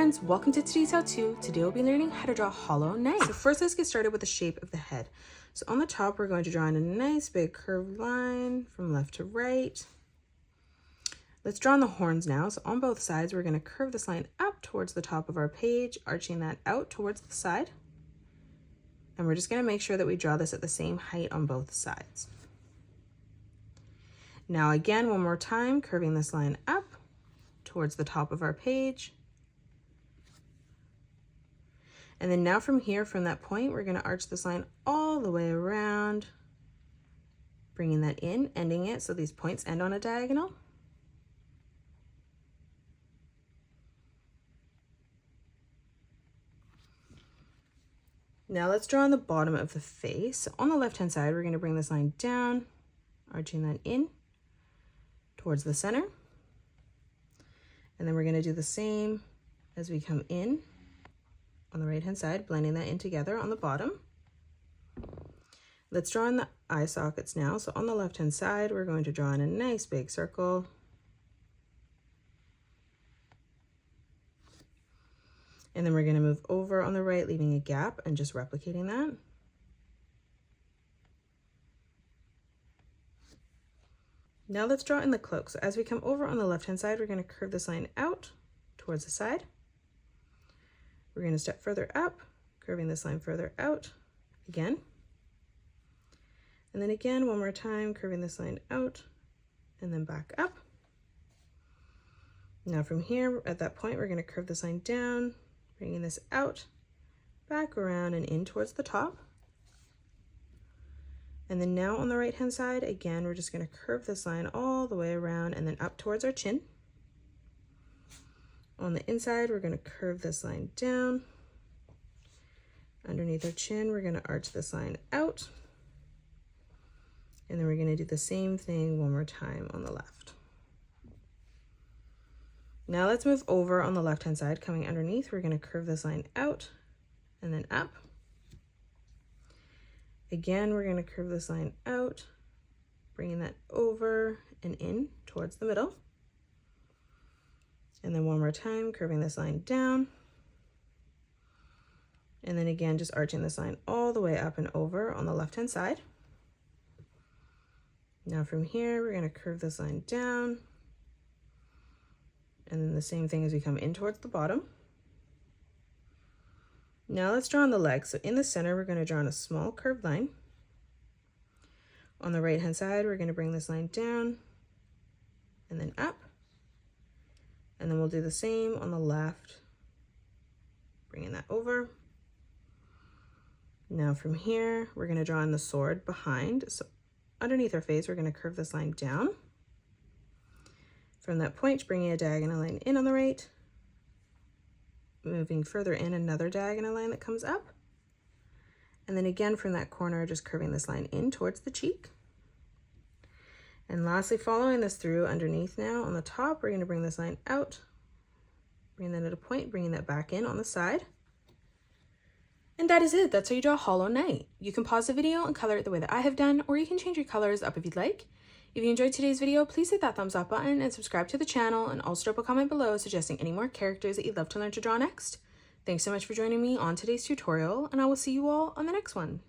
friends, welcome to today's how-to. Today we'll be learning how to draw Hollow Knight. So first let's get started with the shape of the head. So on the top we're going to draw in a nice big curved line from left to right. Let's draw on the horns now. So on both sides we're going to curve this line up towards the top of our page, arching that out towards the side. And we're just going to make sure that we draw this at the same height on both sides. Now again, one more time, curving this line up towards the top of our page. And then now from here, from that point, we're going to arch this line all the way around, bringing that in, ending it so these points end on a diagonal. Now let's draw on the bottom of the face. On the left-hand side, we're going to bring this line down, arching that in towards the center. And then we're going to do the same as we come in on the right-hand side, blending that in together on the bottom. Let's draw in the eye sockets now. So on the left-hand side, we're going to draw in a nice big circle. And then we're going to move over on the right, leaving a gap and just replicating that. Now let's draw in the cloak. So as we come over on the left-hand side, we're going to curve this line out towards the side. We're going to step further up, curving this line further out again. And then again, one more time, curving this line out and then back up. Now from here, at that point, we're going to curve this line down, bringing this out, back around and in towards the top. And then now on the right-hand side, again, we're just going to curve this line all the way around and then up towards our chin. On the inside, we're going to curve this line down. Underneath our chin, we're going to arch this line out. And then we're going to do the same thing one more time on the left. Now let's move over on the left-hand side. Coming underneath, we're going to curve this line out and then up. Again, we're going to curve this line out, bringing that over and in towards the middle. And then one more time, curving this line down. And then again, just arching this line all the way up and over on the left-hand side. Now from here, we're going to curve this line down. And then the same thing as we come in towards the bottom. Now let's draw on the legs. So in the center, we're going to draw on a small curved line. On the right-hand side, we're going to bring this line down and then up. And then we'll do the same on the left, bringing that over. Now from here, we're going to draw in the sword behind. So underneath our face, we're going to curve this line down. From that point, bringing a diagonal line in on the right, moving further in, another diagonal line that comes up. And then again from that corner, just curving this line in towards the cheek. And lastly, following this through underneath now on the top, we're going to bring this line out, bring that at a point, bringing that back in on the side. And that is it. That's how you draw Hollow Knight. You can pause the video and color it the way that I have done, or you can change your colors up if you'd like. If you enjoyed today's video, please hit that thumbs up button and subscribe to the channel, and also drop a comment below suggesting any more characters that you'd love to learn to draw next. Thanks so much for joining me on today's tutorial, and I will see you all on the next one.